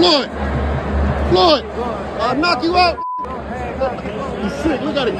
Floyd! Floyd! I'll knock you out! He's sick, look at him.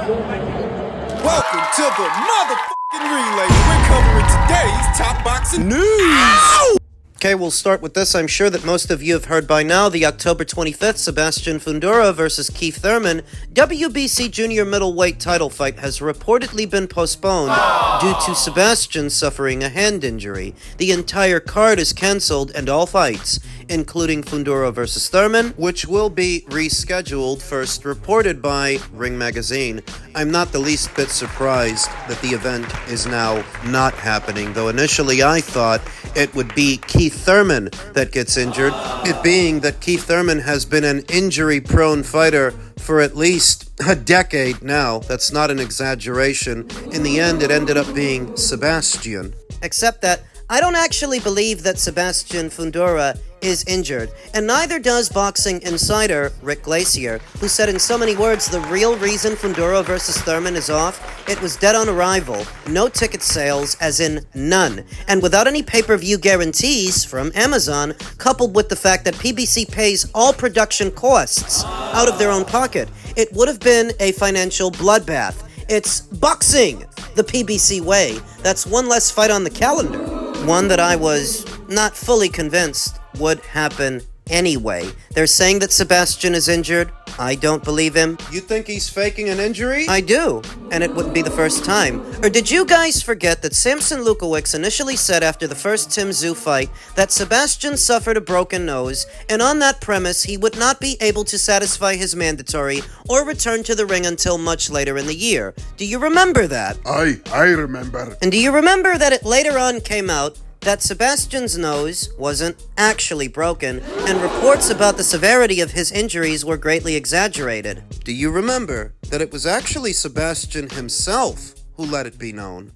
Welcome to the motherfucking relay. We're covering today's top boxing news. Ow! Okay, we'll start with this. I'm sure that most of you have heard by now the October 25th Sebastian Fundora versus Keith Thurman WBC junior middleweight title fight has reportedly been postponed due to Sebastian suffering a hand injury. The entire card is cancelled and all fights, including Fundora versus Thurman, which will be rescheduled, first reported by Ring Magazine. I'm not the least bit surprised that the event is now not happening, though initially I thought it would be Keith Thurman that gets injured, it being that Keith Thurman has been an injury-prone fighter for at least a decade now. That's not an exaggeration. In the end, it ended up being Sebastian. Except that I don't actually believe that Sebastian Fundora is injured, and neither does boxing insider Rick Glacier, who said in so many words the real reason Fundora versus Thurman is off, it was dead on arrival, no ticket sales, as in none, and without any pay-per-view guarantees from Amazon, coupled with the fact that PBC pays all production costs out of their own pocket, it would have been a financial bloodbath. It's boxing the PBC way. That's one less fight on the calendar. One that I was not fully convinced would happen anyway. They're saying that Sebastian is injured. I don't believe him. You think he's faking an injury? I do, and it wouldn't be the first time. Or did you guys forget that Samson Lukowicz initially said after the first Tim Tszyu fight that Sebastian suffered a broken nose, and on that premise he would not be able to satisfy his mandatory or return to the ring until much later in the year? Do you remember that? I remember. And do you remember that it later on came out that Sebastian's nose wasn't actually broken, and reports about the severity of his injuries were greatly exaggerated? Do you remember that it was actually Sebastian himself who let it be known?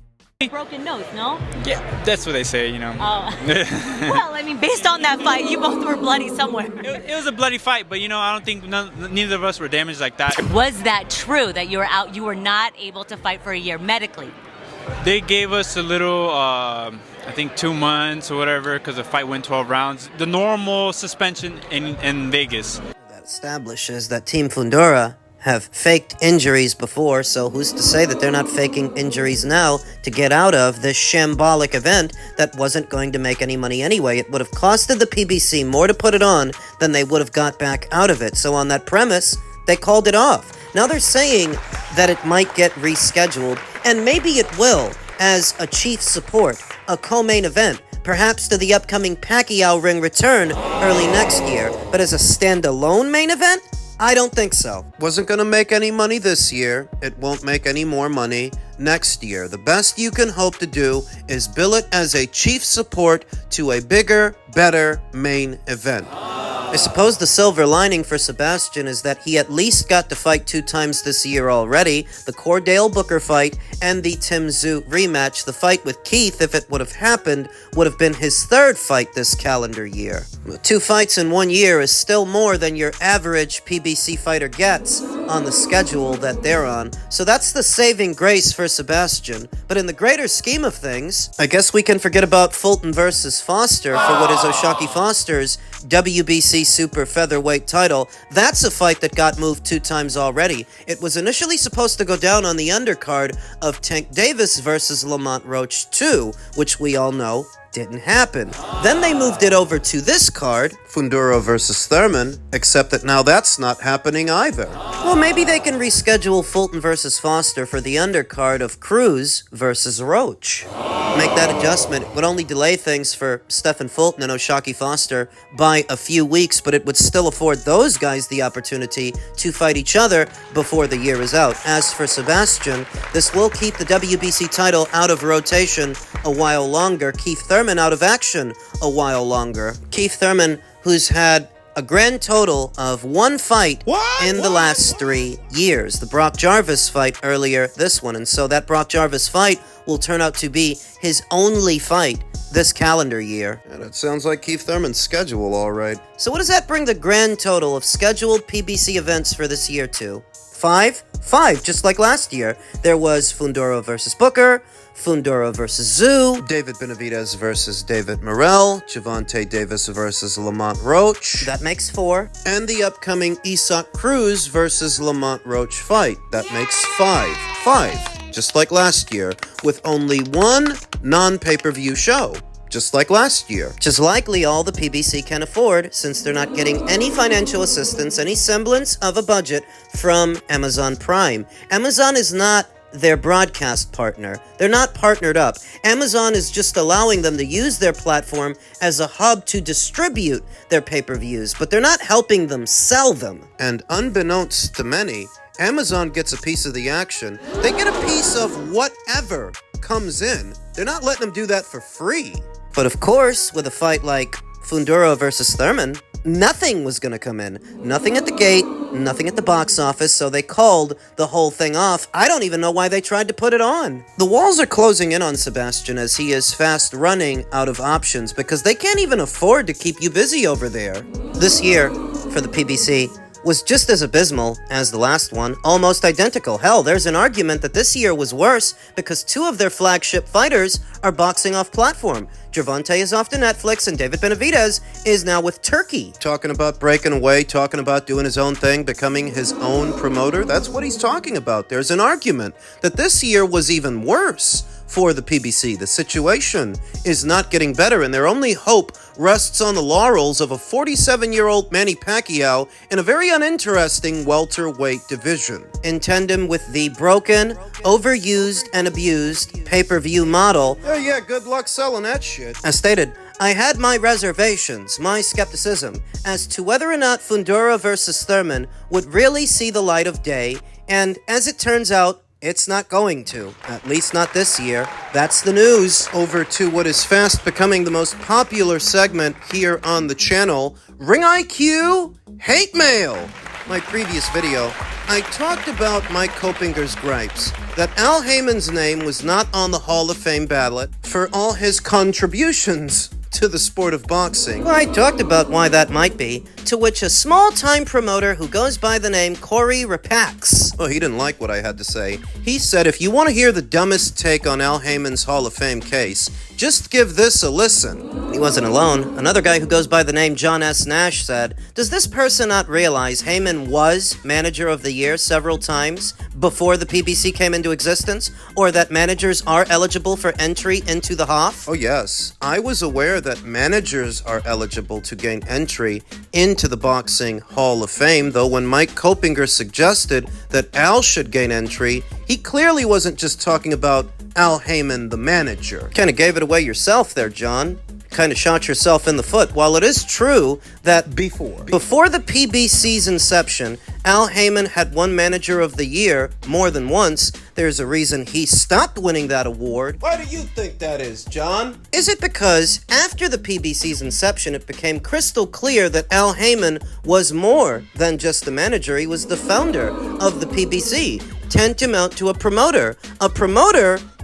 Broken nose, no? Yeah, that's what they say, you know. Oh. Well, I mean, based on that fight, you both were bloody somewhere. It was a bloody fight, but you know, I don't think neither of us were damaged like that. Was that true, that you were out, you were not able to fight for a year medically? They gave us a little, I think 2 months or whatever, because the fight went 12 rounds. The normal suspension in Vegas. That establishes that Team Fundora have faked injuries before, so who's to say that they're not faking injuries now to get out of this shambolic event that wasn't going to make any money anyway? It would have costed the PBC more to put it on than they would have got back out of it. So on that premise, they called it off. Now they're saying that it might get rescheduled, and maybe it will, as a chief support, a co-main event, perhaps to the upcoming Pacquiao ring return early next year. But as a standalone main event, I don't think so. Wasn't gonna make any money this year. It won't make any more money next year. The best you can hope to do is bill it as a chief support to a bigger, better main event. I suppose the silver lining for Sebastian is that he at least got to fight 2 times this year already, the Cordale Booker fight and the Tim Tszyu rematch. The fight with Keith, if it would have happened, would have been his 3rd fight this calendar year. 2 fights in 1 year is still more than your average PBC fighter gets on the schedule that they're on, so that's the saving grace for Sebastian. But in the greater scheme of things, I guess we can forget about Fulton versus Foster for what is O'Shaquie Foster's WBC Super Featherweight title. That's a fight that got moved 2 times already. It was initially supposed to go down on the undercard of Tank Davis versus Lamont Roach 2, which we all know didn't happen. Then they moved it over to this card, Fundora versus Thurman, except that now that's not happening either. Well, maybe they can reschedule Fulton versus Foster for the undercard of Cruz versus Roach. Make that adjustment. It would only delay things for Stephen Fulton and O'Shaquie Foster by a few weeks, but it would still afford those guys the opportunity to fight each other before the year is out. As for Sebastian, this will keep the WBC title out of rotation a while longer. Keith Thurman out of action a while longer. Keith Thurman, who's had a grand total of 1 fight in the last 3 years. The Brock Jarvis fight earlier this one, and so that Brock Jarvis fight will turn out to be his only fight this calendar year. And it sounds like Keith Thurman's schedule, all right. So what does that bring the grand total of scheduled PBC events for this year to? 5? 5, just like last year. There was Fundora versus Booker, Fundora versus Zoo, David Benavidez versus David Morrell, Javante Davis versus Lamont Roach. that makes 4. And the upcoming Isak Cruz versus Lamont Roach fight. That makes 5. 5, just like last year, with only one non-pay-per-view show. Just like last year. Which is likely all the PBC can afford, since they're not getting any financial assistance, any semblance of a budget from Amazon Prime. Amazon is not their broadcast partner. They're not partnered up. Amazon is just allowing them to use their platform as a hub to distribute their pay-per-views, but they're not helping them sell them. And unbeknownst to many, Amazon gets a piece of the action. They get a piece of whatever comes in. They're not letting them do that for free. But of course, with a fight like Fundora versus Thurman, nothing was going to come in. Nothing at the gate, nothing at the box office, so they called the whole thing off. I don't even know why they tried to put it on. The walls are closing in on Sebastian as he is fast running out of options because they can't even afford to keep you busy over there. This year, for the PBC, was just as abysmal as the last one, almost identical. Hell, there's an argument that this year was worse because 2 of their flagship fighters are boxing off platform. Javante is off to Netflix and David Benavidez is now with Turkey. Talking about breaking away, talking about doing his own thing, becoming his own promoter. That's what he's talking about. There's an argument that this year was even worse for the PBC. The situation is not getting better, and their only hope rests on the laurels of a 47-year-old Manny Pacquiao in a very uninteresting welterweight division. In tandem with the broken, overused, and abused pay-per-view model, Yeah, good luck selling that shit. as stated, I had my reservations, my skepticism, as to whether or not Fundora versus Thurman would really see the light of day, and as it turns out, it's not going to. At least not this year. That's the news. Over to what is fast becoming the most popular segment here on the channel, Ring IQ Hate Mail. My previous video, I talked about Mike Kopinger's gripes that Al Haymon's name was not on the Hall of Fame ballot for all his contributions to the sport of boxing. Well, I talked about why that might be, to which a small-time promoter who goes by the name Corey Rapax. Well, he didn't like what I had to say. He said, if you want to hear the dumbest take on Al Haymon's Hall of Fame case, just give this a listen. He wasn't alone. Another guy who goes by the name John S. Nash said, does this person not realize Haymon was Manager of the Year several times before the PBC came into existence? Or that managers are eligible for entry into the Hoff? Oh yes, I was aware that managers are eligible to gain entry into the Boxing Hall of Fame, though when Mike Kopinger suggested that Al should gain entry, he clearly wasn't just talking about Al Haymon, the manager. Kinda gave it away yourself there, John. Kinda shot yourself in the foot. While it is true that before the PBC's inception, Al Haymon had won Manager of the Year more than once, there's a reason he stopped winning that award. Why do you think that is, John? Is it because after the PBC's inception, it became crystal clear that Al Haymon was more than just the manager, he was the founder of the PBC, tantamount to a promoter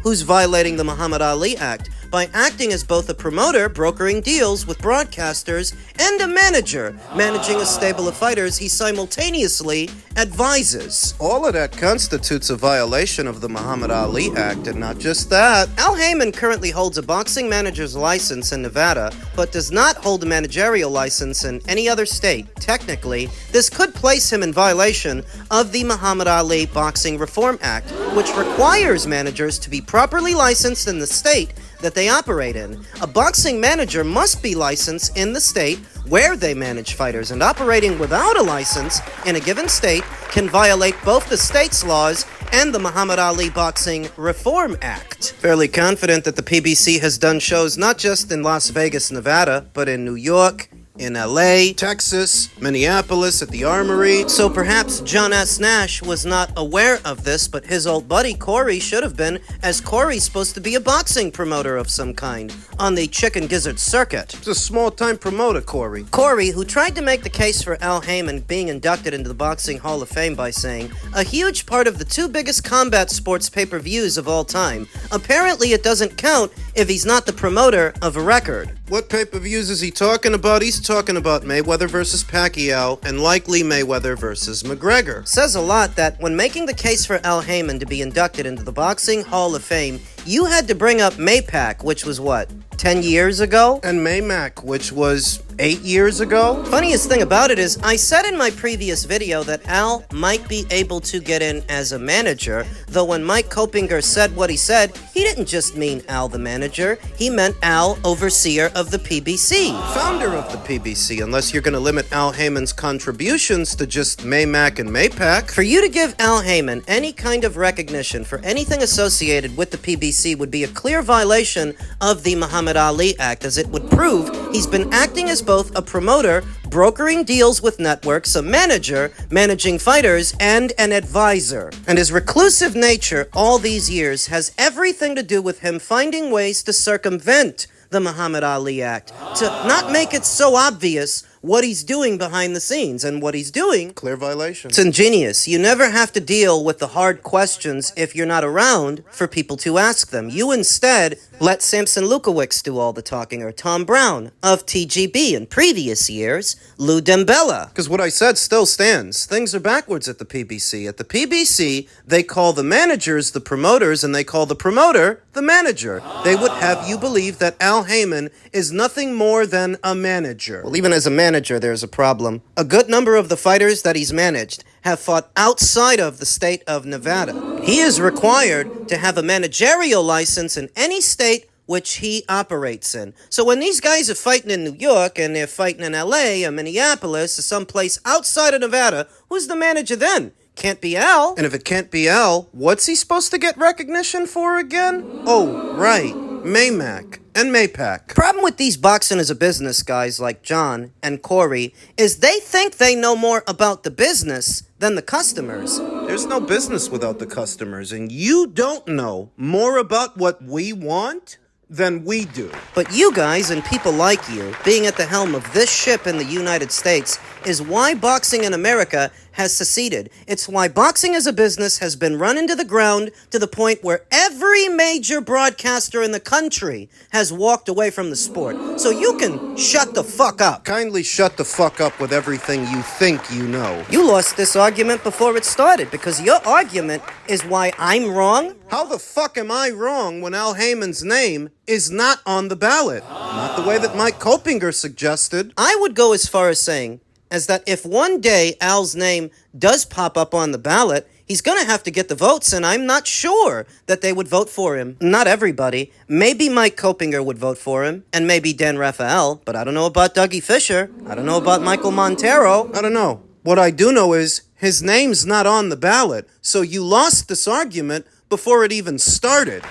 who's violating the Muhammad Ali Act by acting as both a promoter, brokering deals with broadcasters, and a manager, managing a stable of fighters he simultaneously advises. All of that constitutes a violation of the Muhammad Ali Act, and not just that. Al Haymon currently holds a boxing manager's license in Nevada, but does not hold a managerial license in any other state. Technically, this could place him in violation of the Muhammad Ali Boxing Reform Act, which requires managers to be properly licensed in the state that they operate in. A boxing manager must be licensed in the state where they manage fighters, and operating without a license in a given state can violate both the state's laws and the Muhammad Ali Boxing Reform Act. Fairly confident that the PBC has done shows not just in Las Vegas, Nevada, but in New York, in LA, Texas, Minneapolis at the Armory. So perhaps John S. Nash was not aware of this, but his old buddy Corey should have been, as Corey's supposed to be a boxing promoter of some kind on the Chicken Gizzard circuit. He's a small-time promoter, Corey. Corey, who tried to make the case for Al Haymon being inducted into the Boxing Hall of Fame by saying, a huge part of the two biggest combat sports pay-per-views of all time. Apparently it doesn't count if he's not the promoter of a record. What pay-per-views is he talking about? He's talking about Mayweather versus Pacquiao and likely Mayweather versus McGregor. Says a lot that when making the case for Al Haymon to be inducted into the Boxing Hall of Fame, you had to bring up Maypac, which was what, 10 years ago? And Maymac, which was 8 years ago? Funniest thing about it is, I said in my previous video that Al might be able to get in as a manager, though when Mike Kopinger said what he said, he didn't just mean Al the manager, he meant Al, overseer of the PBC. Founder of the PBC, unless you're going to limit Al Haymon's contributions to just Maymac and Maypac. For you to give Al Haymon any kind of recognition for anything associated with the PBC would be a clear violation of the Muhammad Ali Act, as it would prove he's been acting as both a promoter, brokering deals with networks, a manager, managing fighters, and an advisor. And his reclusive nature all these years has everything to do with him finding ways to circumvent the Muhammad Ali Act, to not make it so obvious what he's doing behind the scenes, and what he's doing, Clear violation. it's ingenious. You never have to deal with the hard questions if you're not around for people to ask them. You instead let Samson Lukowicz do all the talking, or Tom Brown of TGB in previous years, Lou Dembella. Because what I said still stands. Things are backwards at the PBC. At the PBC, they call the managers the promoters, and they call the promoter the manager. They would have you believe that Al Haymon is nothing more than a manager. Well, even as a manager, there's a problem. A good number of the fighters that he's managed have fought outside of the state of Nevada. He is required to have a managerial license in any state which he operates in. So when these guys are fighting in New York, and they're fighting in LA or Minneapolis or someplace outside of Nevada, who's the manager then? Can't be Al. And if it can't be Al, what's he supposed to get recognition for again? Oh, right. Maymac and Maypac. Problem with these boxing as a business guys like John and Corey is they think they know more about the business than the customers. There's no business without the customers, and you don't know more about what we want than we do. But you guys and people like you being at the helm of this ship in the United States is why boxing in America has seceded. It's why boxing as a business has been run into the ground to the point where every major broadcaster in the country has walked away from the sport. So you can shut the fuck up. Kindly shut the fuck up with everything you think you know. You lost this argument before it started because your argument is why I'm wrong. How the fuck am I wrong when Al Haymon's name is not on the ballot? Not the way that Mike Kopinger suggested. I would go as far as saying as that if one day Al's name does pop up on the ballot, he's gonna have to get the votes, and I'm not sure that they would vote for him. Not everybody. Maybe Mike Kopinger would vote for him, and maybe Dan Raphael, but I don't know about Dougie Fisher. I don't know about Michael Montero. I don't know. What I do know is his name's not on the ballot, so you lost this argument before it even started.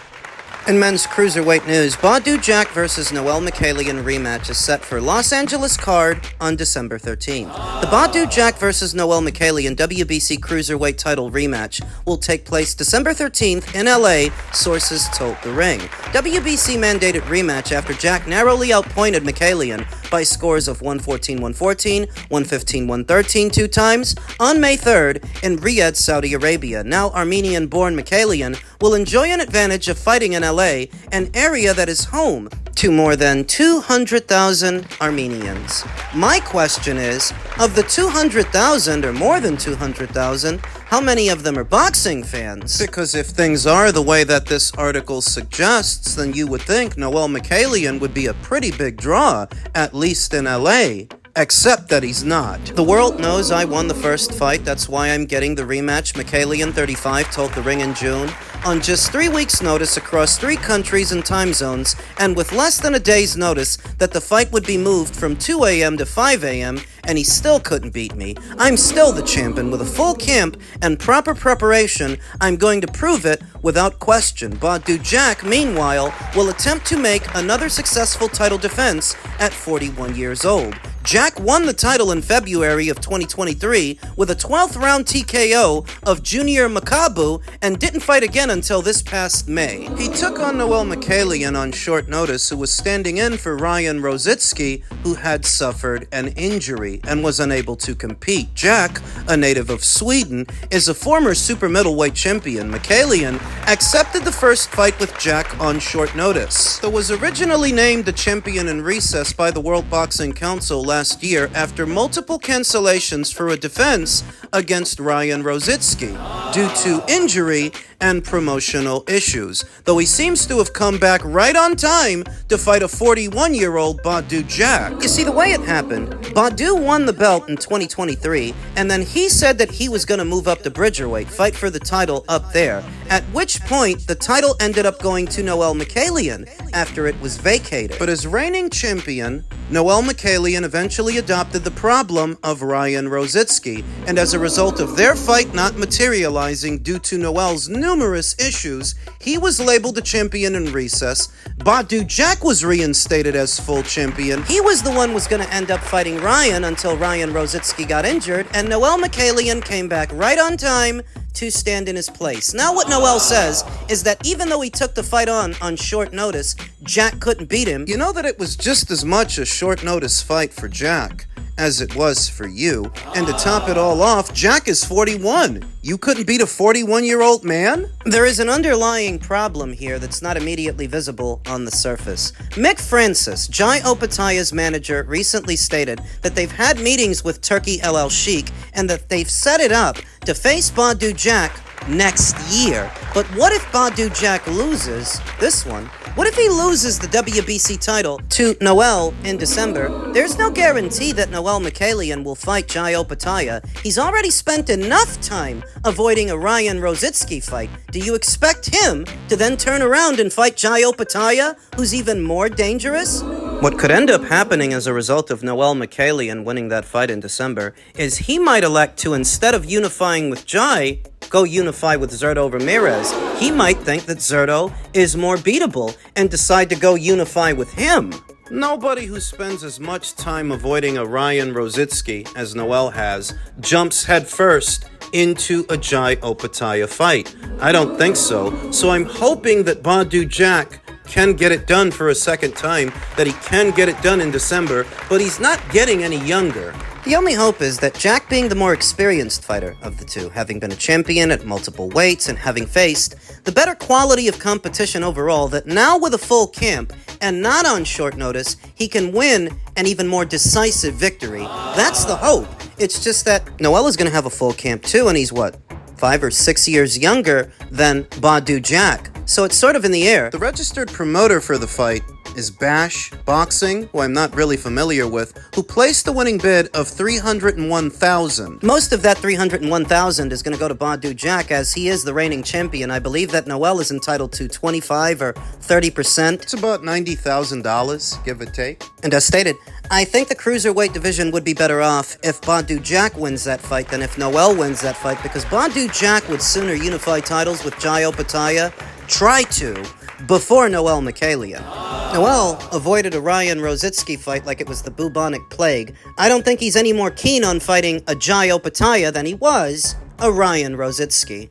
In men's cruiserweight news, Badou Jack versus Noel Mikaelian rematch is set for Los Angeles card on December 13th. The Badou Jack versus Noel Mikaelian WBC cruiserweight title rematch will take place December 13th in LA, sources told The Ring. WBC mandated rematch after Jack narrowly outpointed Mikaelian by scores of 114-114, 115-113 two times on May 3rd in Riyadh, Saudi Arabia. Now Armenian-born Mikaelian will enjoy an advantage of fighting in LA, an area that is home to more than 200,000 Armenians. My question is, of the 200,000 or more than 200,000, how many of them are boxing fans? Because if things are the way that this article suggests, then you would think Noel Mikaelian would be a pretty big draw, at least in LA. Except that he's not. The world knows I won the first fight, that's why I'm getting the rematch, Mikaelian 35 told The Ring in June. On just 3 weeks' notice across 3 countries and time zones, and with less than a day's notice that the fight would be moved from 2 a.m. to 5 a.m., and he still couldn't beat me. I'm still the champion with a full camp and proper preparation. I'm going to prove it without question. Badou Jack, meanwhile, will attempt to make another successful title defense at 41 years old. Jack won the title in February of 2023 with a 12th round TKO of Junior Makabu and didn't fight again until this past May. He took on Noel Mikaelian on short notice, who was standing in for Ryan Rosicki, who had suffered an injury and was unable to compete. Jack, a native of Sweden, is a former super middleweight champion. Mikaelian accepted the first fight with Jack on short notice, though was originally named the champion in recess by the World Boxing Council last year after multiple cancellations for a defense against Ryan Rosicki due to injury and promotional issues, though he seems to have come back right on time to fight a 41-year-old Badou Jack. You see, the way it happened, Badou won the belt in 2023, and then he said that he was going to move up to Bridgerweight, fight for the title up there, at which point the title ended up going to Noel Mikaelian after it was vacated. But as reigning champion, Noel Mikaelian eventually adopted the problem of Ryan Rosicki, and as a result of their fight not materializing due to Noel's numerous issues, he was labeled the champion in recess. Badou Jack was reinstated as full champion. He was the one who was going to end up fighting Ryan until Ryan Rosicki got injured, and Noel Mikaelian came back right on time to stand in his place. Now what Noel says is that even though he took the fight on short notice, Jack couldn't beat him. You know that it was just as much a short notice fight for Jack as it was for you. And to top it all off, Jack is 41. You couldn't beat a 41-year-old man? There is an underlying problem here that's not immediately visible on the surface. Mick Francis, Jai Opataya's manager, recently stated that they've had meetings with Turki El El Sheikh and that they've set it up to face Badou Jack next year. But what if Badou Jack loses this one? What if he loses the WBC title to Noel in December? There's no guarantee that Noel Mikaelian will fight Jai Opataya. He's already spent enough time avoiding a Ryan Rosicki fight. Do you expect him to then turn around and fight Jai Opataya, who's even more dangerous? What could end up happening as a result of Noel Mikaelian winning that fight in December is he might elect to, instead of unifying with Jai, go unify with Zurdo Ramirez. He might think that Zurdo is more beatable and decide to go unify with him. Nobody who spends as much time avoiding a Ryan Rosicki as Noel has jumps headfirst into a Jai Opataya fight. I don't think so. So I'm hoping that Badou Jack can get it done for a second time, that he can get it done in December, but he's not getting any younger. The only hope is that Jack, being the more experienced fighter of the two, having been a champion at multiple weights and having faced the better quality of competition overall, that now with a full camp and not on short notice, he can win an even more decisive victory. That's the hope. It's just that Noel is going to have a full camp too, and he's 5 or 6 years younger than Badou Jack. So it's sort of in the air. The registered promoter for the fight is Bash Boxing, who I'm not really familiar with, who placed the winning bid of $301,000. Most of that $301,000 is going to go to Badou Jack, as he is the reigning champion. I believe that Noel is entitled to 25 or 30%. It's about $90,000, give or take. And as stated, I think the cruiserweight division would be better off if Badou Jack wins that fight than if Noel wins that fight, because Badou Jack would sooner unify titles with Jai Opataya, before Noel Mikaelian. Noel avoided a Ryan Rosicki fight like it was the bubonic plague. I don't think he's any more keen on fighting a Jai Opataya than he was a Ryan Rosicki.